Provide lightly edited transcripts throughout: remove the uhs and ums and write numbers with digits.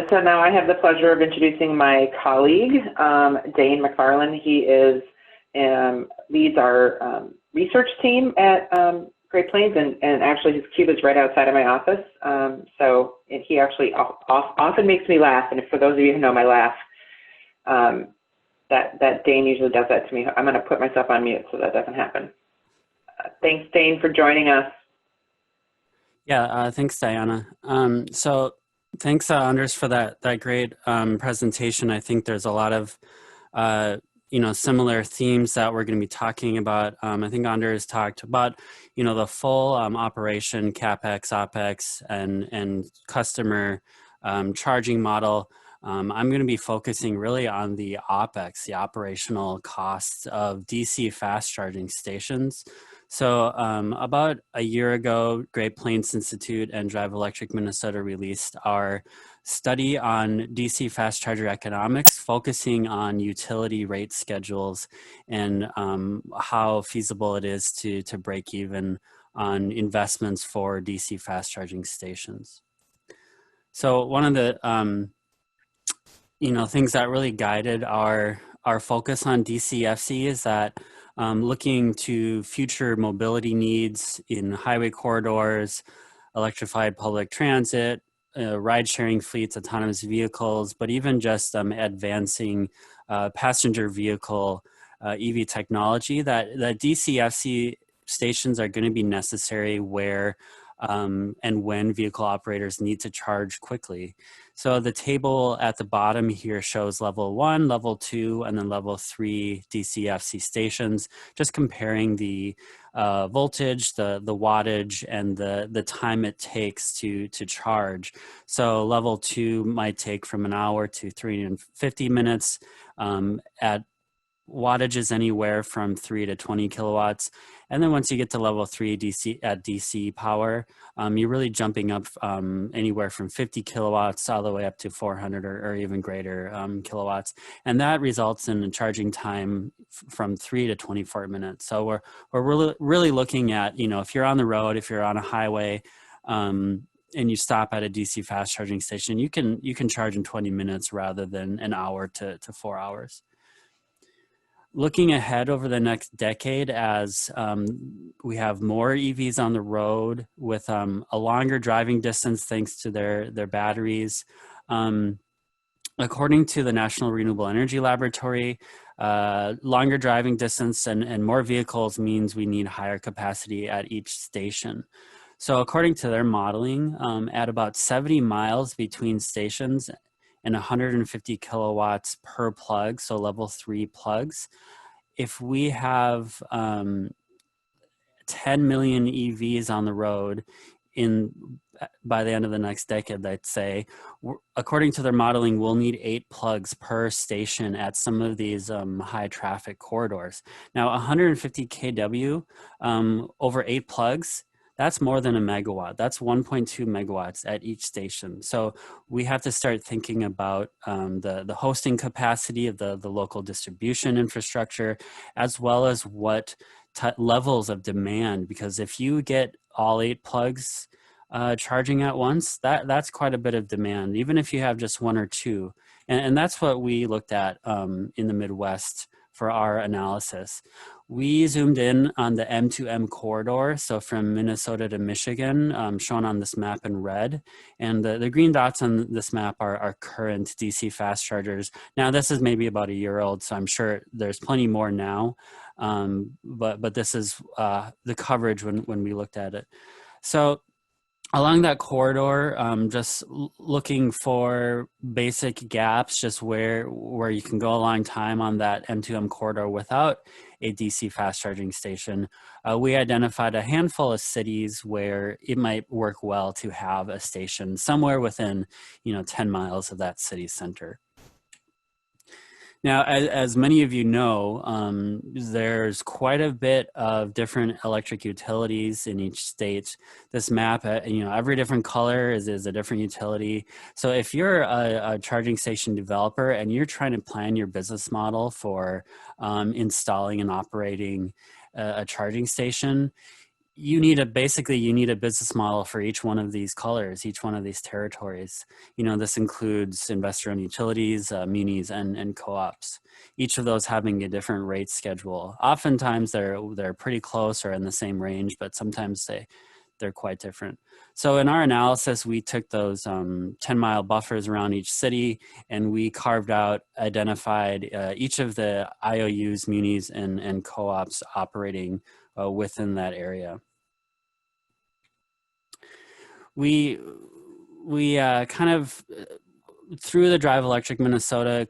So now I have the pleasure of introducing my colleague, Dane McFarland. He is leads our research team at Great Plains, and actually his cube is right outside of my office. And he actually often makes me laugh, and for those of you who know my laugh, that Dane usually does that to me. I'm going to put myself on mute so that doesn't happen. Thanks, Dane, for joining us. Yeah, thanks, Diana. So thanks, Anders, for that great presentation. I think there's a lot of similar themes that we're going to be talking about. I think Anders talked about the full operation, CapEx, OpEx, and customer charging model. I'm going to be focusing really on the OpEx, the operational costs of DC fast charging stations. So about a year ago, Great Plains Institute and Drive Electric Minnesota released our study on DC fast charger economics, focusing on utility rate schedules and how feasible it is to break even on investments for DC fast charging stations. So one of the things that really guided our focus on DCFC is that looking to future mobility needs in highway corridors, electrified public transit, ride-sharing fleets, autonomous vehicles, but even just advancing passenger vehicle EV technology, that DCFC stations are going to be necessary where and when vehicle operators need to charge quickly. So the table at the bottom here shows level 1, level 2, and then level 3 DCFC stations, just comparing the voltage, the wattage, and the time it takes to charge. So level 2 might take from an hour to 350 minutes. At wattage is anywhere from 3 to 20 kilowatts. And then once you get to level 3 DC power, you're really jumping up anywhere from 50 kilowatts all the way up to 400 or even greater kilowatts. And that results in a charging time from 3 to 24 minutes. So we're really looking at, if you're on the road, if you're on a highway, and you stop at a DC fast charging station, you can charge in 20 minutes rather than an hour to 4 hours. Looking ahead over the next decade, as we have more EVs on the road with a longer driving distance thanks to their batteries. According to the National Renewable Energy Laboratory, longer driving distance and more vehicles means we need higher capacity at each station. So according to their modeling, at about 70 miles between stations and 150 kilowatts per plug, so level 3 plugs, if we have 10 million EVs on the road by the end of the next decade, let's say, according to their modeling, we'll need 8 plugs per station at some of these high traffic corridors. Now, 150 kW over 8 plugs, that's more than a megawatt. That's 1.2 megawatts at each station. So we have to start thinking about the hosting capacity of the local distribution infrastructure, as well as what levels of demand, because if you get all 8 plugs charging at once, that's quite a bit of demand, even if you have just 1 or 2. And that's what we looked at in the Midwest for our analysis. We zoomed in on the M2M corridor, so from Minnesota to Michigan, shown on this map in red. And the green dots on this map are current DC fast chargers. Now, this is maybe about a year old, so I'm sure there's plenty more now. But this is the coverage when we looked at it. So along that corridor, just looking for basic gaps, just where you can go a long time on that M2M corridor without a DC fast charging station. We identified a handful of cities where it might work well to have a station somewhere within 10 miles of that city center. Now, as many of you know, there's quite a bit of different electric utilities in each state. This map, every different color is a different utility. So if you're a charging station developer and you're trying to plan your business model for installing and operating a charging station, you need a business model for each one of these colors, each one of these territories. This includes investor-owned utilities, munis, and co-ops. Each of those having a different rate schedule. Oftentimes they're pretty close or in the same range, but sometimes they're quite different. So in our analysis, we took those 10-mile buffers around each city, and we identified each of the IOUs, munis, and co-ops operating within that area. We kind of, through the Drive Electric Minnesota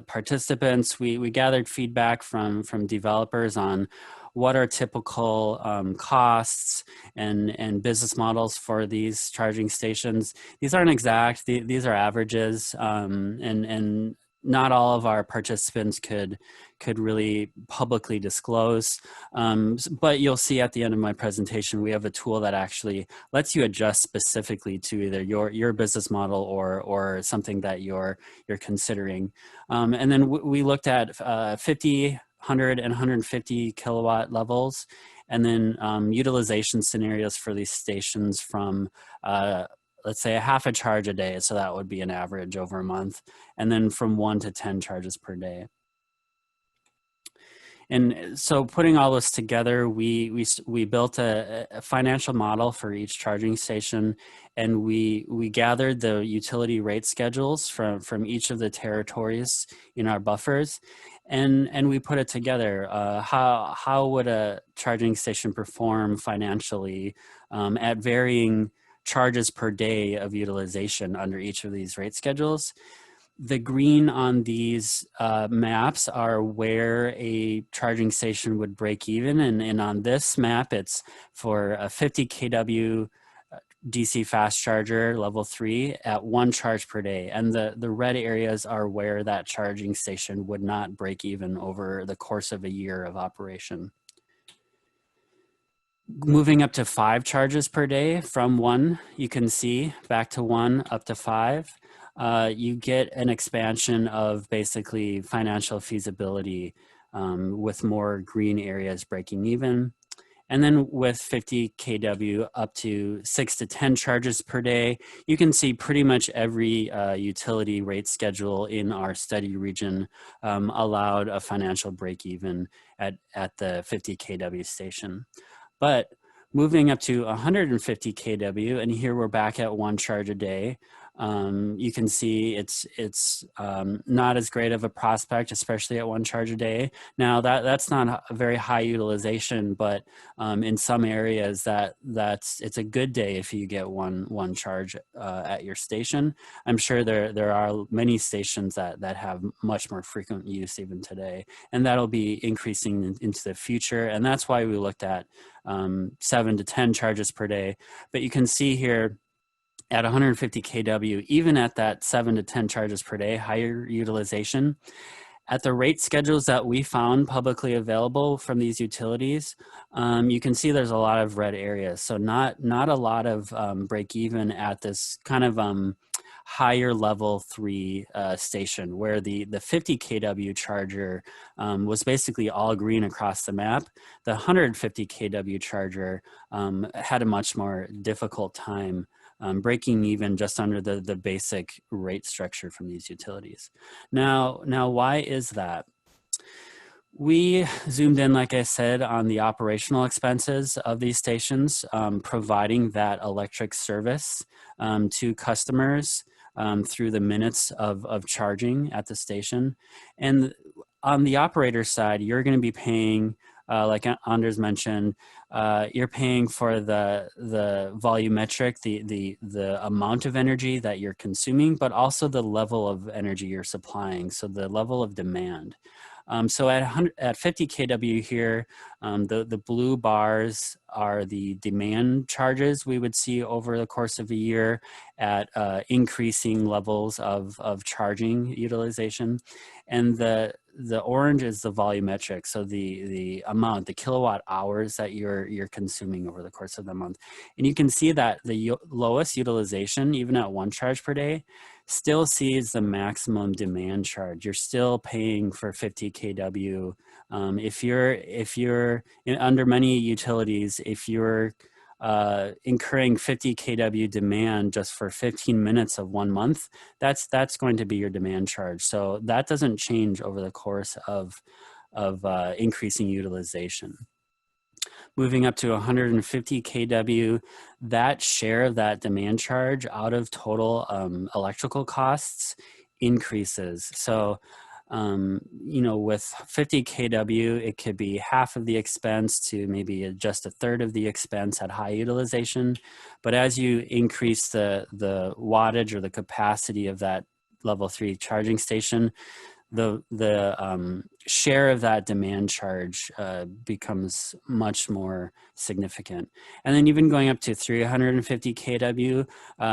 participants, we gathered feedback from developers on what are typical costs and business models for these charging stations. These aren't exact, these are averages, and not all of our participants could really publicly disclose, but you'll see at the end of my presentation, we have a tool that actually lets you adjust specifically to either your business model or something that you're considering. And then we looked at 50, 100, and 150 kilowatt levels, and then utilization scenarios for these stations from let's say a half a charge a day, so that would be an average over a month, and then from 1 to 10 charges per day. And so putting all this together, we built a financial model for each charging station, and we gathered the utility rate schedules from each of the territories in our buffers, and we put it together. How would a charging station perform financially at varying charges per day of utilization under each of these rate schedules? The green on these maps are where a charging station would break even. And on this map, it's for a 50 kW DC fast charger level 3 at 1 charge per day. And the red areas are where that charging station would not break even over the course of a year of operation. Moving up to 5 charges per day from 1, you can see back to 1 up to 5. You get an expansion of basically financial feasibility with more green areas breaking even. And then with 50 kW up to 6 to 10 charges per day, you can see pretty much every utility rate schedule in our study region allowed a financial break even at the 50 kW station. But moving up to 150 kW, and here we're back at 1 charge a day, you can see it's not as great of a prospect, especially at 1 charge a day. Now that's not a very high utilization, but in some areas it's a good day if you get one charge at your station. I'm sure there are many stations that have much more frequent use even today, and that'll be increasing into the future. And that's why we looked at 7 to 10 charges per day. But you can see here, at 150 kW, even at that 7 to 10 charges per day, higher utilization, at the rate schedules that we found publicly available from these utilities, you can see there's a lot of red areas. So not a lot of break even at this kind of higher level 3 station, where the 50 kW charger was basically all green across the map. The 150 kW charger had a much more difficult time breaking even just under the basic rate structure from these utilities. Now, why is that? We zoomed in, like I said, on the operational expenses of these stations, providing that electric service to customers through the minutes of charging at the station. And on the operator side, you're going to be paying, like Anders mentioned, you're paying for the volumetric, the amount of energy that you're consuming, but also the level of energy you're supplying, so the level of demand. So at 50 kW here, the blue bars are the demand charges we would see over the course of a year at increasing levels of charging utilization. And the orange is the volumetric, so the amount, the kilowatt hours that you're consuming over the course of the month. And you can see that the lowest utilization, even at 1 charge per day, still sees the maximum demand charge. You're still paying for 50 kW If you're under many utilities, if you're incurring 50 kW demand just for 15 minutes of 1 month, that's going to be your demand charge. So that doesn't change over the course of increasing utilization. Moving up to 150 kW, that share of that demand charge out of total electrical costs increases. So you know, with 50 kW, it could be half of the expense to maybe just a third of the expense at high utilization. But as you increase the wattage or the capacity of that level 3 charging station, the share of that demand charge becomes much more significant. And then even going up to 350 kW,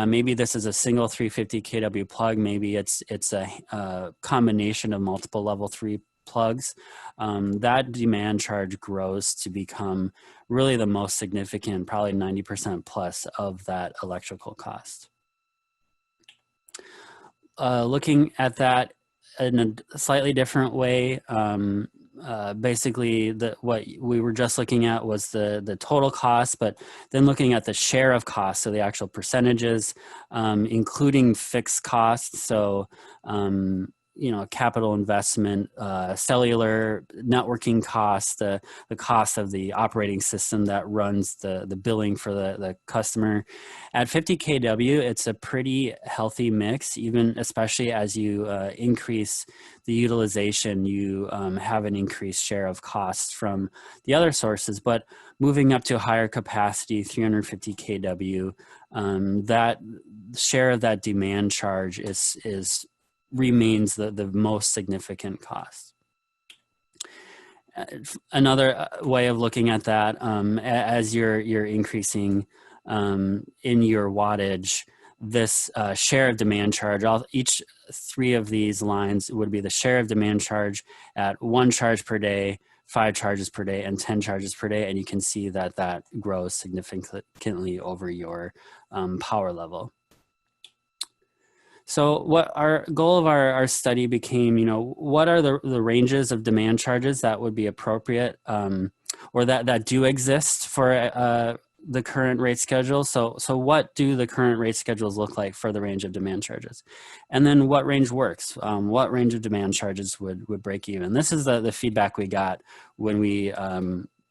maybe this is a single 350 kW plug, maybe it's a combination of multiple level 3 plugs. That demand charge grows to become really the most significant, probably 90% plus of that electrical cost. Looking at that in a slightly different way, basically what we were just looking at was the total cost, but then looking at the share of costs, so the actual percentages, including fixed costs. So you know, capital investment, cellular networking costs, the cost of the operating system that runs the billing for the customer. At 50 kW, it's a pretty healthy mix, even especially as you increase the utilization, you have an increased share of costs from the other sources. But moving up to higher capacity, 350 kW, that share of that demand charge remains the most significant cost. Another way of looking at that, as you're increasing in your wattage, this share of demand charge, each 3 of these lines would be the share of demand charge at 1 charge per day, 5 charges per day, and 10 charges per day. And you can see that that grows significantly over your power level. So what our goal of our study became, you know, what are the ranges of demand charges that would be appropriate or that do exist for the current rate schedule? So what do the current rate schedules look like for the range of demand charges? And then what range works? What range of demand charges would break even? This is the feedback we got when we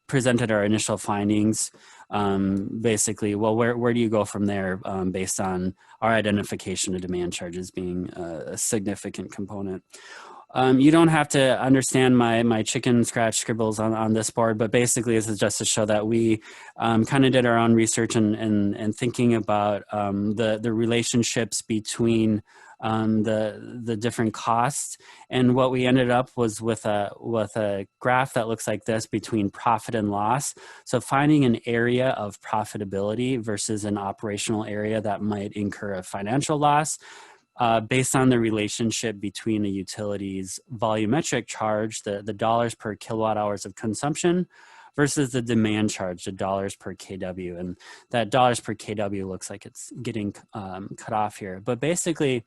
presented our initial findings. Basically, well, where do you go from there based on our identification of demand charges being a significant component? You don't have to understand my chicken scratch scribbles on this board, but basically this is just to show that we kind of did our own research and thinking about the relationships between the different costs. And what we ended up was with a graph that looks like this between profit and loss. So finding an area of profitability versus an operational area that might incur a financial loss. Based on the relationship between a utility's volumetric charge, the dollars per kilowatt hours of consumption, versus the demand charge, the dollars per kW. And that dollars per kW looks like it's getting cut off here. But basically,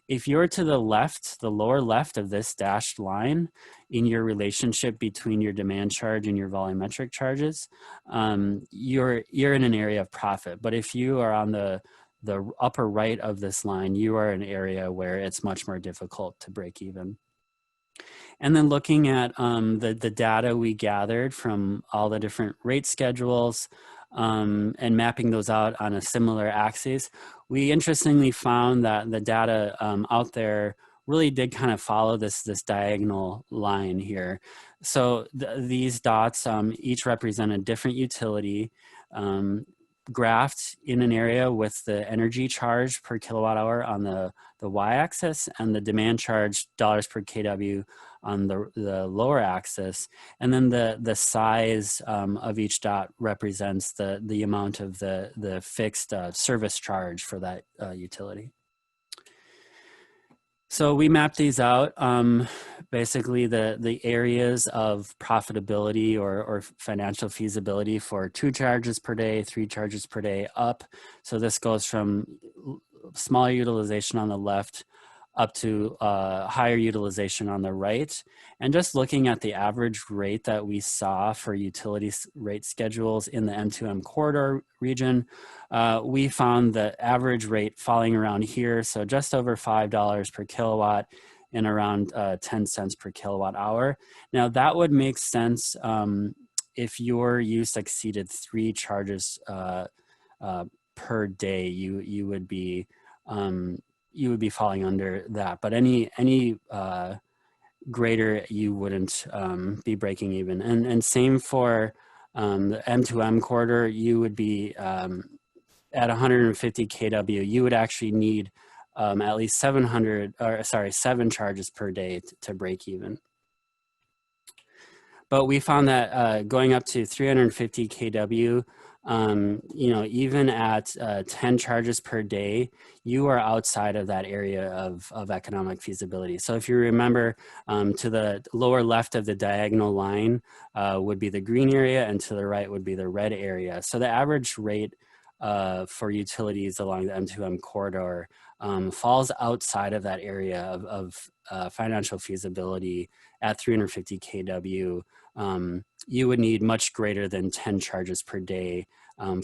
if you're to the left, the lower left of this dashed line in your relationship between your demand charge and your volumetric charges, you're in an area of profit. But if you are on the upper right of this line, you are in an area where it's much more difficult to break even. And then looking at the data we gathered from all the different rate schedules and mapping those out on a similar axis, we interestingly found that the data out there really did kind of follow this diagonal line here. So these dots each represent a different utility graphed in an area with the energy charge per kilowatt hour on the y-axis and the demand charge dollars per kW on the lower axis. And then the size of each dot represents the amount of the fixed service charge for that utility. So we mapped these out, basically the areas of profitability or financial feasibility for 2 charges per day, 3 charges per day up. So this goes from smaller utilization on the left up to higher utilization on the right. And just looking at the average rate that we saw for utility rate schedules in the M2M corridor region, we found the average rate falling around here, so just over $5 per kilowatt and around 10 cents per kilowatt hour. Now that would make sense if your use exceeded 3 charges per day. You would be falling under that, but any greater, you wouldn't be breaking even. And same for the M2M corridor, you would be at 150 kW, you would actually need at least 7 charges per day to break even. But we found that going up to 350 kW, even at 10 charges per day, you are outside of that area of economic feasibility. So if you remember, to the lower left of the diagonal line would be the green area, and to the right would be the red area. So the average rate for utilities along the M2M corridor falls outside of that area of financial feasibility at 350 kW. You would need much greater than 10 charges per day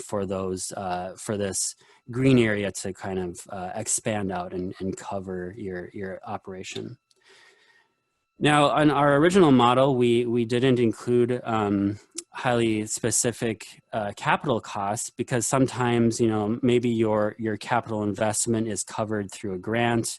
for this green area to kind of expand out and cover your operation. Now, on our original model, we didn't include highly specific capital costs, because sometimes, maybe your capital investment is covered through a grant,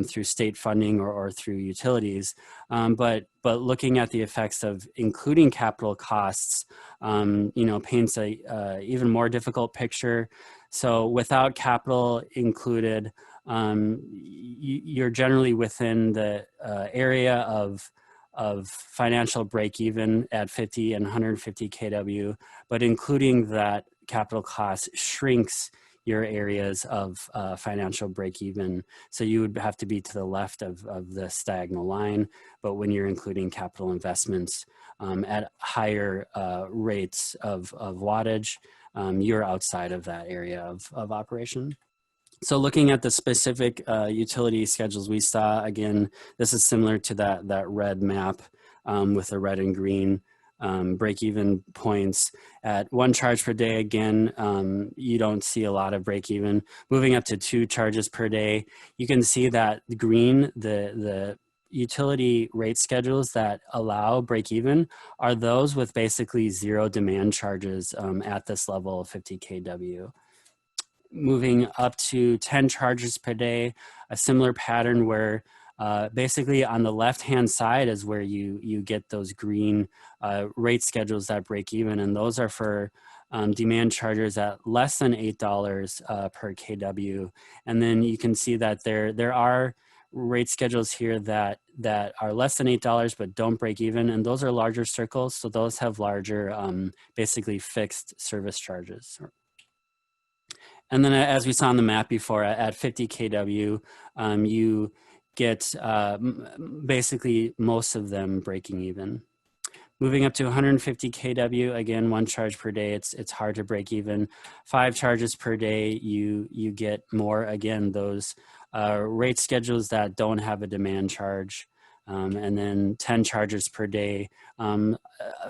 through state funding, or through utilities. But looking at the effects of including capital costs, paints a even more difficult picture. So without capital included, you're generally within the area of financial break-even at 50 and 150 kW, but including that capital cost shrinks your areas of financial break-even. So you would have to be to the left of this diagonal line, but when you're including capital investments at higher rates of wattage, you're outside of that area of operation. So looking at the specific utility schedules we saw, again, this is similar to that red map with the red and green break-even points. At 1 charge per day, again, you don't see a lot of break-even. Moving up to 2 charges per day, you can see that green, the utility rate schedules that allow break-even are those with basically 0 demand charges at this level of 50 kW. Moving up to 10 charges per day, a similar pattern where basically on the left-hand side is where you get those green rate schedules that break even, and those are for demand charges at less than $8 per kW. And then you can see that there are rate schedules here that are less than $8 but don't break even, and those are larger circles, so those have larger basically fixed service charges. And then as we saw on the map before, at 50 kW, you get basically most of them breaking even. Moving up to 150 kW, again, 1 charge per day, it's hard to break even. 5 charges per day, you get more, again, those rate schedules that don't have a demand charge. And then 10 charges per day,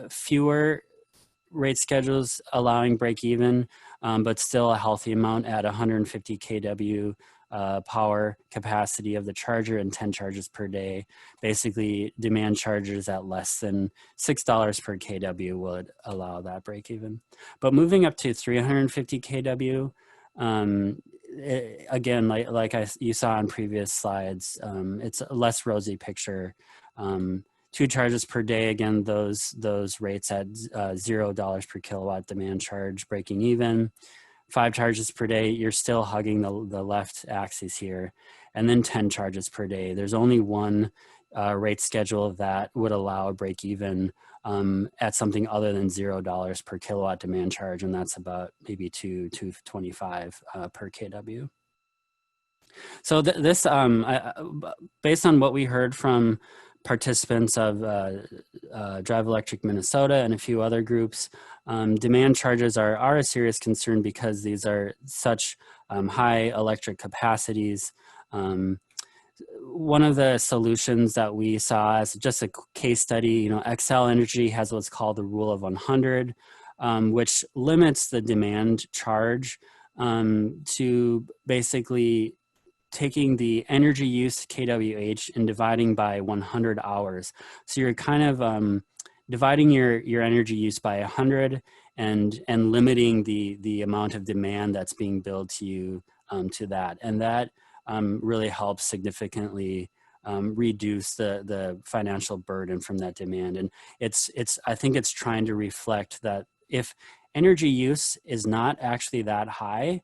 fewer rate schedules allowing break even, but still a healthy amount at 150 kW power capacity of the charger, and 10 charges per day. Basically, demand chargers at less than $6 per kW would allow that break even. But moving up to 350 kW, again, like you saw on previous slides, it's a less rosy picture. 2 charges per day, again, those rates at $0 per kilowatt demand charge breaking even. 5 charges per day, you're still hugging the left axis here. And then 10 charges per day. There's only one rate schedule that would allow a break even at something other than $0 per kilowatt demand charge, and that's about maybe $2.25 per kW. So this, based on what we heard from participants of Drive Electric Minnesota and a few other groups, demand charges are a serious concern because these are such high electric capacities. one of the solutions that we saw as just a case study, you know, Xcel Energy has what's called the rule of 100, which limits the demand charge to basically taking the energy use kWh and dividing by 100 hours. So you're kind of dividing your energy use by 100 and limiting the amount of demand that's being billed to you to that. And that really helps significantly reduce the financial burden from that demand. And I think it's trying to reflect that if energy use is not actually that high,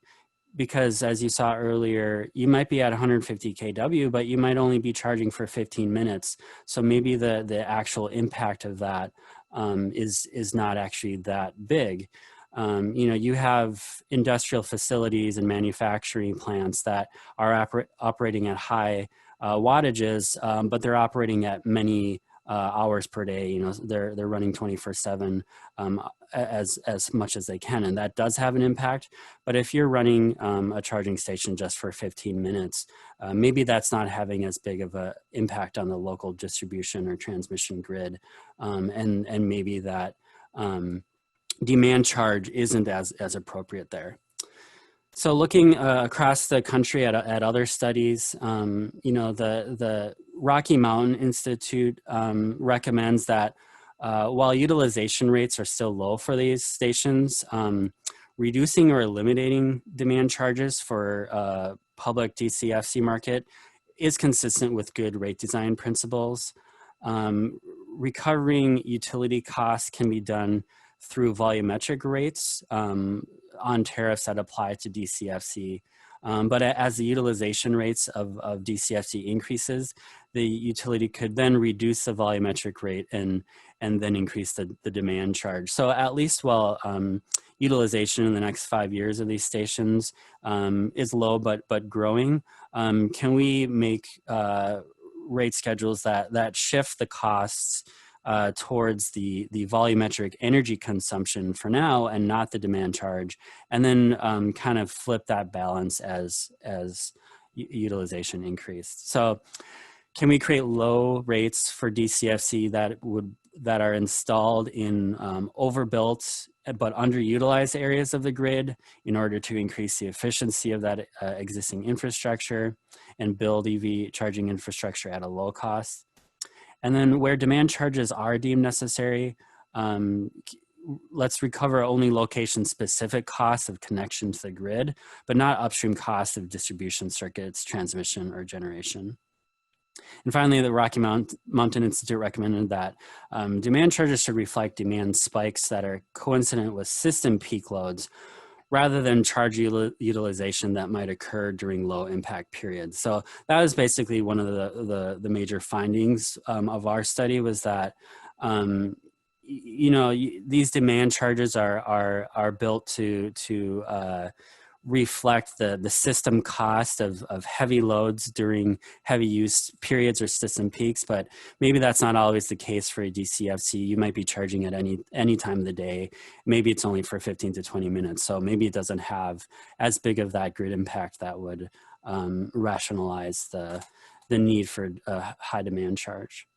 because as you saw earlier, you might be at 150 kW, but you might only be charging for 15 minutes. So maybe the actual impact of that is not actually that big. You know, you have industrial facilities and manufacturing plants that are operating at high wattages, but they're operating at many hours per day. You know, they're running 24/7 as much as they can, and that does have an impact. But if you're running a charging station just for 15 minutes, maybe that's not having as big of an impact on the local distribution or transmission grid, and maybe that demand charge isn't as appropriate there. So looking across the country at other studies, you know, the Rocky Mountain Institute recommends that while utilization rates are still low for these stations, reducing or eliminating demand charges for public DCFC market is consistent with good rate design principles. Recovering utility costs can be done through volumetric rates on tariffs that apply to DCFC. But as the utilization rates of DCFC increases, the utility could then reduce the volumetric rate and then increase the demand charge. So at least while utilization in the next 5 years of these stations is low but growing, can we make rate schedules that shift the costs towards the volumetric energy consumption for now and not the demand charge, and then kind of flip that balance as utilization increased. So can we create low rates for DCFC that are installed in overbuilt but underutilized areas of the grid in order to increase the efficiency of that existing infrastructure and build EV charging infrastructure at a low cost? And then where demand charges are deemed necessary, let's recover only location-specific costs of connection to the grid, but not upstream costs of distribution circuits, transmission, or generation. And finally, the Rocky Mountain Institute recommended that demand charges should reflect demand spikes that are coincident with system peak loads, rather than charge utilization that might occur during low impact periods. So that was basically one of the major findings of our study, was that you know, these demand charges are built to reflect the system cost of heavy loads during heavy use periods or system peaks, but maybe that's not always the case for a DCFC. You might be charging at any time of the day. Maybe it's only for 15 to 20 minutes. So maybe it doesn't have as big of that grid impact that would rationalize the need for a high demand charge.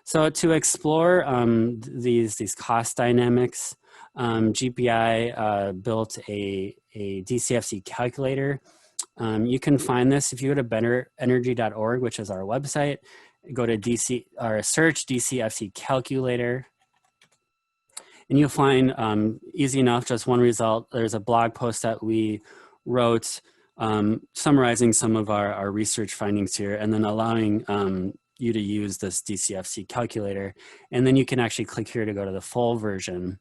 So to explore these cost dynamics, GPI built a DCFC calculator. You can find this if you go to betterenergy.org, which is our website. Go to search DCFC calculator, and you'll find easy enough just one result. There's a blog post that we wrote summarizing some of our research findings here, and then allowing you to use this DCFC calculator. And then you can actually click here to go to the full version.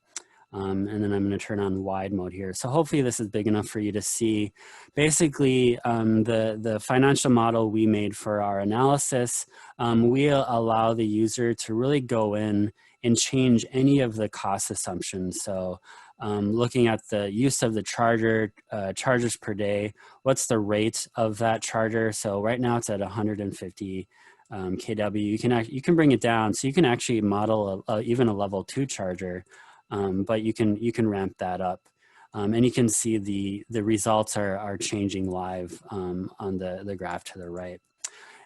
And then I'm going to turn on wide mode here. So hopefully this is big enough for you to see. Basically, the financial model we made for our analysis, we allow the user to really go in and change any of the cost assumptions. So looking at the use of the charger, charges per day, what's the rate of that charger? So right now it's at 150 kW. You can bring it down, so you can actually model even a level 2 charger. But you can ramp that up, and you can see the results are changing live on the graph to the right.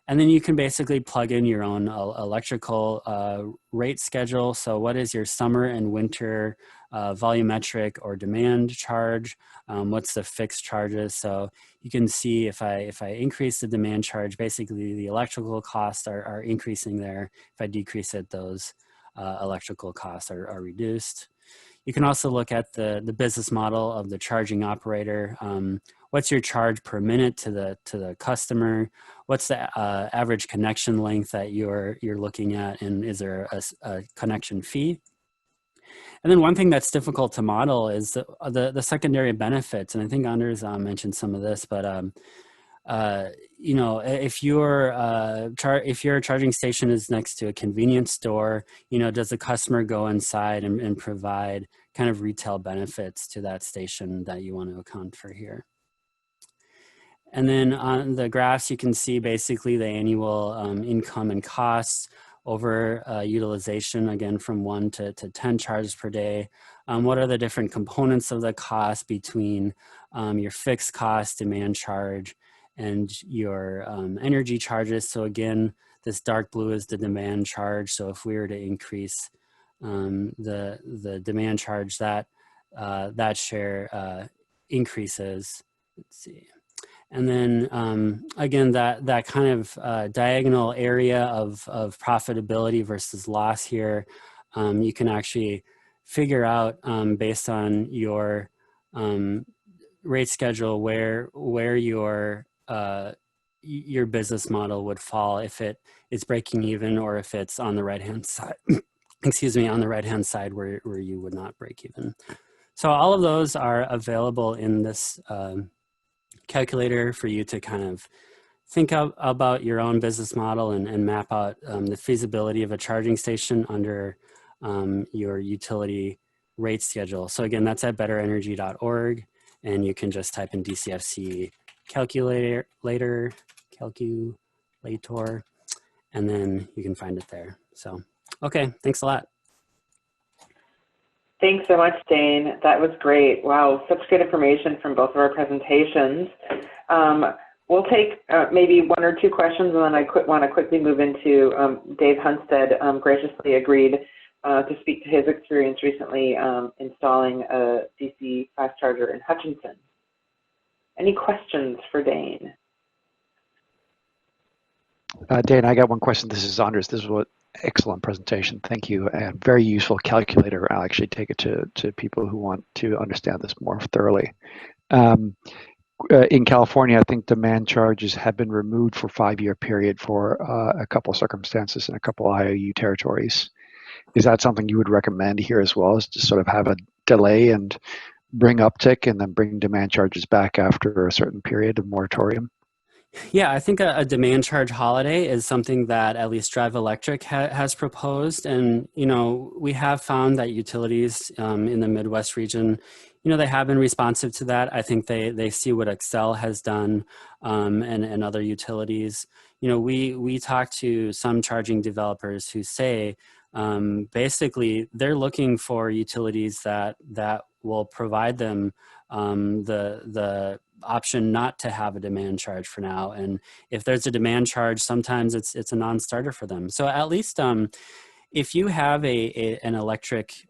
And then you can basically plug in your own electrical rate schedule. So what is your summer and winter volumetric or demand charge? What's the fixed charges? So you can see if I increase the demand charge, basically the electrical costs are increasing there. If I decrease it, those electrical costs are reduced. You can also look at the business model of the charging operator. What's your charge per minute to the customer? What's the average connection length that you're looking at, and is there a connection fee? And then one thing that's difficult to model is the secondary benefits, and I think Anders mentioned some of this, but you know, if your charging station is next to a convenience store, you know, does the customer go inside and provide kind of retail benefits to that station that you want to account for here? And then on the graphs, you can see basically the annual income and costs over utilization, again, from 1 to 10 charges per day. What are the different components of the cost between your fixed cost, demand charge, and your energy charges? So again, this dark blue is the demand charge. So if we were to increase the demand charge, that share increases. Let's see. And then again, that kind of diagonal area of profitability versus loss here, you can actually figure out based on your rate schedule where your business model would fall if it is breaking even, or if it's on the right hand side. Excuse me, on the right hand side where you would not break even. So all of those are available in this calculator for you to kind of think about your own business model and map out the feasibility of a charging station under your utility rate schedule. So again, that's at betterenergy.org, and you can just type in DCFC calculator, and then you can find it there. So, okay, thanks a lot. Thanks so much, Dane. That was great. Wow, such good information from both of our presentations. We'll take maybe 1 or 2 questions, and then I want to quickly move into Dave Hunstead graciously agreed to speak to his experience recently installing a DC fast charger in Hutchinson. Any questions for Dane? Dane, I got one question. This is Anders. This is what excellent presentation. Thank you. And very useful calculator. I'll actually take it to people who want to understand this more thoroughly. In California, I think demand charges have been removed for a 5-year period for a couple of circumstances in a couple of IOU territories. Is that something you would recommend here as well, is to sort of have a delay and bring uptick and then bring demand charges back after a certain period of moratorium? Yeah, I think a demand charge holiday is something that at least Drive Electric has proposed. And, you know, we have found that utilities in the Midwest region, you know, they have been responsive to that. I think they see what Excel has done and other utilities. You know, we talk to some charging developers who say, basically, they're looking for utilities that will provide them the option not to have a demand charge for now. And if there's a demand charge, sometimes it's a non-starter for them. So at least if you have an electric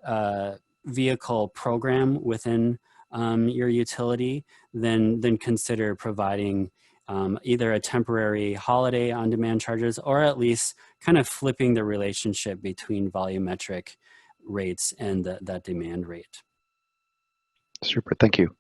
vehicle program within your utility, then consider providing either a temporary holiday on demand charges, or at least kind of flipping the relationship between volumetric rates and that demand rate. Super, thank you.